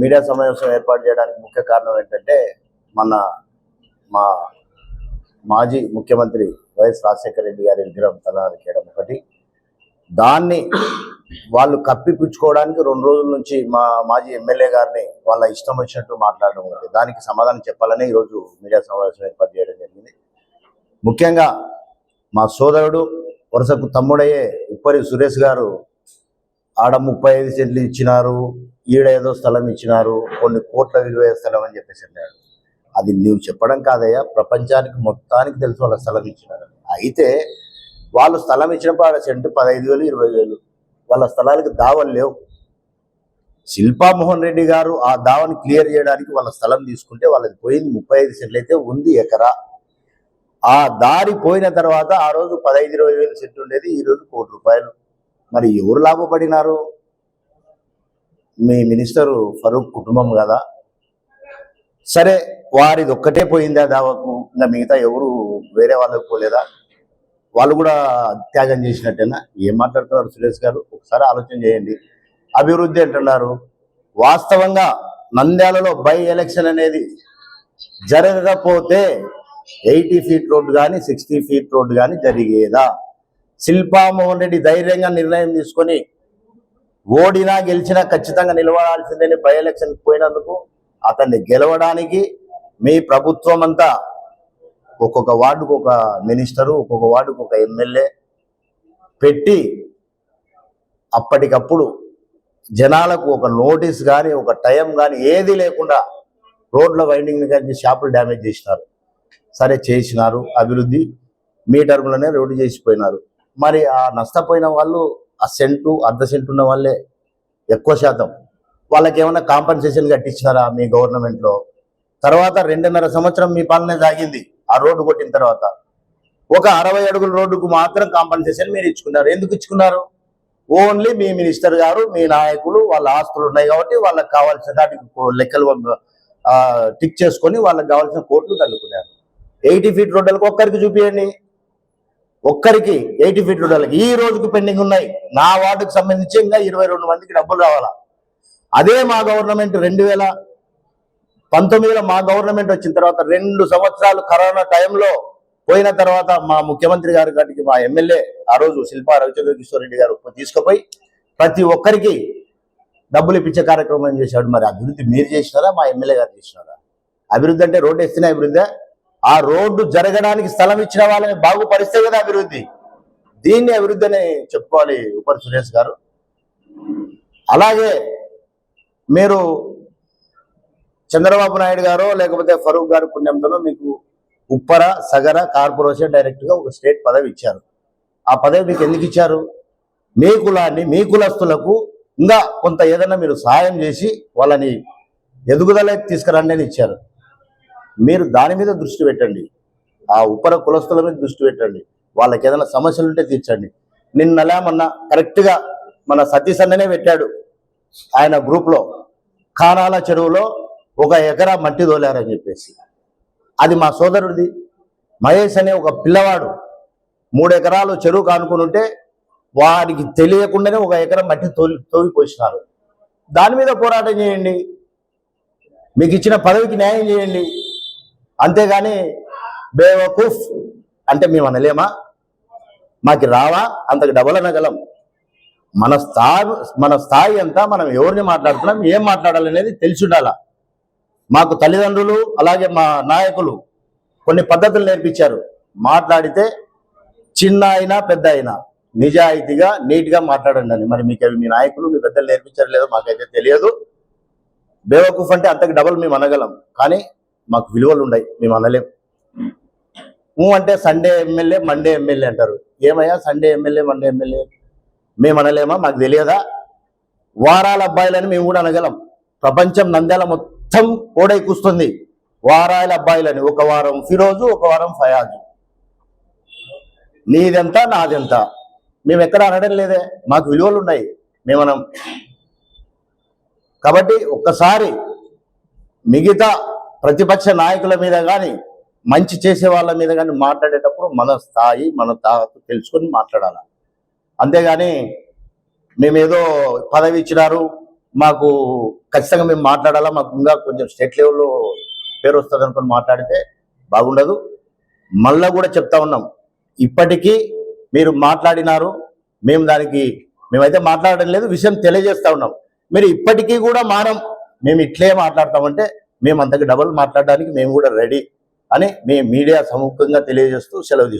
Media సమావేశం ఏర్పాటు చేయడానికి ముఖ్య కారణం ఏంటంటే మన మా మాజీ ముఖ్యమంత్రి వైఎస్ రాజశేఖర రెడ్డి గారి విగ్రహం తయారు చేయడం ఒకటి, దాన్ని వాళ్ళు కప్పిపుచ్చుకోవడానికి 2 రోజుల నుంచి మా మాజీ ఎమ్మెల్యే గారిని వాళ్ళ ఇష్టం వచ్చినట్టు మాట్లాడడం ఒకటి, దానికి సమాధానం చెప్పాలని ఈరోజు మీడియా సమావేశం ఏర్పాటు చేయడం జరిగింది. ముఖ్యంగా మా సోదరుడు వరుసకు తమ్ముడయ్యే ఉప్పరి సురేష్ గారు ఆడ 35 సెంట్లు ఇచ్చినారు, ఈడ ఏదో స్థలం ఇచ్చినారు, కొన్ని కోట్ల విలువ స్థలం అని చెప్పేసి అన్నాడు. అది నువ్వు చెప్పడం కాదయ్యా, ప్రపంచానికి మొత్తానికి తెలుసు వాళ్ళ స్థలం ఇచ్చినారు. అయితే వాళ్ళు స్థలం ఇచ్చినప్పుడు ఆడ సెంటు 15,000 20,000, వాళ్ళ స్థలాలకు దావలు లేవు. శిల్పా మోహన్ రెడ్డి గారు ఆ దావని క్లియర్ చేయడానికి వాళ్ళ స్థలం తీసుకుంటే వాళ్ళది పోయింది 35 సెంట్లు అయితే ఉంది ఎకరా. ఆ దారి పోయిన తర్వాత ఆ రోజు 15-20 సెంట్లు ఉండేది, ఈరోజు ₹1 కోటి. మరి ఎవరు లాభపడినారు? మీ మినిస్టరు ఫరూక్ కుటుంబం కదా. సరే, వారిది ఒక్కటే పోయిందా దావకు, ఇంకా మిగతా ఎవరు వేరే వాళ్ళకి పోలేదా? వాళ్ళు కూడా త్యాగం చేసినట్టేనా? ఏం మాట్లాడుతున్నారు సురేష్ గారు? ఒకసారి ఆలోచన చేయండి. అభివృద్ధి అంటున్నారు, వాస్తవంగా నంద్యాలలో బై ఎలక్షన్ అనేది జరగకపోతే 80 ఫీట్ రోడ్డు కానీ 60 ఫీట్ రోడ్డు కానీ జరిగేదా? శిల్పా మోహన్ రెడ్డి ధైర్యంగా నిర్ణయం తీసుకొని ఓడినా గెలిచినా ఖచ్చితంగా నిలబడాల్సిందని బై ఎలక్షన్కి పోయినందుకు అతన్ని గెలవడానికి మీ ప్రభుత్వం అంతా ఒక్కొక్క వార్డుకు ఒక మినిస్టరు, ఒక్కొక్క వార్డుకు ఒక ఎమ్మెల్యే పెట్టి అప్పటికప్పుడు జనాలకు ఒక నోటీస్ కానీ ఒక టైం కానీ ఏది లేకుండా రోడ్ల వైండింగ్ కానీ షాపులు డ్యామేజ్ చేసినారు. సరే చేసినారు, అభివృద్ధి మీ టర్ములోనే రోడ్డు చేసిపోయినారు. మరి ఆ నష్టపోయిన వాళ్ళు ఆ సెంటు అర్ధ సెంటు ఉన్న వాళ్ళే ఎక్కువ శాతం. వాళ్ళకి ఏమైనా కాంపన్సేషన్ కట్టించినారా మీ గవర్నమెంట్లో? తర్వాత 2.5 సంవత్సరం మీ పాలనే సాగింది. ఆ రోడ్డు కొట్టిన తర్వాత ఒక 60 అడుగుల రోడ్డుకు మాత్రం కాంపన్సేషన్ మీరు ఇచ్చుకున్నారు. ఎందుకు ఇచ్చుకున్నారు? ఓన్లీ మీ మినిస్టర్ గారు, మీ నాయకులు, వాళ్ళ ఆస్తులు ఉన్నాయి కాబట్టి వాళ్ళకి కావాల్సిన దానికి లెక్కలు టిక్ చేసుకొని వాళ్ళకి కావాల్సిన కోట్లు తల్లుకున్నారు. 80 ఫీట్ రోడ్డులకు ఒక్కరికి చూపించండి, ఒక్కరికి 80 ఫీట్ రోడ్డులకి ఈ రోజుకు పెండింగ్ ఉన్నాయి. నా వార్డుకు సంబంధించి ఇంకా 22 మందికి డబ్బులు రావాలా. అదే మా గవర్నమెంట్ 2019లో మా గవర్నమెంట్ వచ్చిన తర్వాత 2 సంవత్సరాలు కరోనా టైంలో పోయిన తర్వాత మా ముఖ్యమంత్రి గారి కాటికి మా ఎమ్మెల్యే ఆ రోజు శిల్పా రవిచంద్ర కిషోర్ రెడ్డి గారు తీసుకుపోయి ప్రతి ఒక్కరికి డబ్బులు ఇప్పించే కార్యక్రమం చేశాడు. మరి అభివృద్ధి మీరు చేసినారా, మా ఎమ్మెల్యే గారు చేసినారా? అభివృద్ధి అంటే రోడ్డు వేస్తేనే అభివృద్ధి. ఆ రోడ్డు జరగడానికి స్థలం ఇచ్చిన వాళ్ళని బాగుపరిస్తే కదా అభివృద్ధి. దీన్ని అభివృద్ధి అని చెప్పుకోవాలి ఉప్పరి సురేష్ గారు. అలాగే మీరు చంద్రబాబు నాయుడు గారో లేకపోతే ఫరూక్ గారు పుణ్యంతో మీకు ఉప్పర సగర కార్పొరేషన్ డైరెక్ట్గా ఒక స్టేట్ పదవి ఇచ్చారు. ఆ పదవి మీకు ఎందుకు ఇచ్చారు? మీ కులాన్ని, మీ కులస్తులకు ఇంకా కొంత ఏదైనా మీరు సహాయం చేసి వాళ్ళని ఎదుగుదలకి తీసుకురండి అని ఇచ్చారు. మీరు దాని మీద దృష్టి పెట్టండి, ఆ ఉపర కులస్తుల మీద దృష్టి పెట్టండి, వాళ్ళకి ఏదైనా సమస్యలు ఉంటే తీర్చండి. మొన్న కరెక్ట్గా మన సతీష్ అన్ననే పెట్టాడు ఆయన గ్రూప్లో, కానాల చెరువులో 1 ఎకరా మట్టి తోలారని చెప్పేసి. అది మా సోదరుడిది మహేష్ అనే ఒక పిల్లవాడు 3 ఎకరాలు చెరువు కానుకుని ఉంటే వారికి తెలియకుండానే 1 ఎకరా మట్టి తోగిపోసినారు. దాని మీద పోరాటం చేయండి, మీకు ఇచ్చిన పదవికి న్యాయం చేయండి. అంతేగాని బేవకూఫ్ అంటే మేము అనలేమా? మాకు రావా? అంతకు డబల్ అనగలం. మన స్థాయి అంతా మనం ఎవరిని మాట్లాడుతున్నాం, ఏం మాట్లాడాలనేది తెలిసి ఉండాలా. మాకు తల్లిదండ్రులు అలాగే మా నాయకులు కొన్ని పద్ధతులు నేర్పించారు. మాట్లాడితే చిన్న అయినా పెద్ద అయినా నిజాయితీగా నీట్గా మాట్లాడండి అని. మరి మీకు మీ నాయకులు మీ పెద్దలు నేర్పించారు లేదో మాకైతే తెలియదు. బేవకూఫ్ అంటే అంతకు డబల్ మేము అనగలం, కానీ మాకు విలువలు ఉన్నాయి, మేము అనలేం. అంటే సండే ఎమ్మెల్యే మండే ఎమ్మెల్యే అంటారు. ఏమయ్యా సండే ఎమ్మెల్యే మండే ఎమ్మెల్యే మేము అనలేమా? మాకు తెలియదా? వారాల అబ్బాయిలని మేము కూడా అనగలం. ప్రపంచం నంద్యాల మొత్తం కోడై కూస్తుంది వారాల అబ్బాయిలని. 1 వారం ఫిరోజు, 1 వారం ఫయాజు. నీదెంత నాదెంత మేము ఎక్కడ అనడం లేదే. మాకు విలువలు ఉన్నాయి, మేమనం. కాబట్టి ఒక్కసారి మిగతా ప్రతిపక్ష నాయకుల మీద కానీ మంచి చేసే వాళ్ళ మీద కానీ మాట్లాడేటప్పుడు మన స్థాయి మన తాహతు తెలుసుకొని మాట్లాడాలి. అంతేగాని మేమేదో పదవి ఇచ్చినారు మాకు ఖచ్చితంగా మేము మాట్లాడాలా, మాకు ఇంకా కొంచెం స్టేట్ లెవెల్లో పేరు వస్తుంది అనుకుని మాట్లాడితే బాగుండదు. మళ్ళా కూడా చెప్తా ఉన్నాం, ఇప్పటికీ మీరు మాట్లాడినారు, మేమైతే మాట్లాడడం లేదు, విషయం తెలియజేస్తా ఉన్నాం. మీరు ఇప్పటికీ కూడా మేము ఇట్లే మాట్లాడతామంటే మేము అంతకు డబల్ మాట్లాడడానికి మేము కూడా రెడీ అని మీ మీడియా సముఖంగా తెలియజేస్తూ సెలవు తీసుకుంటాం.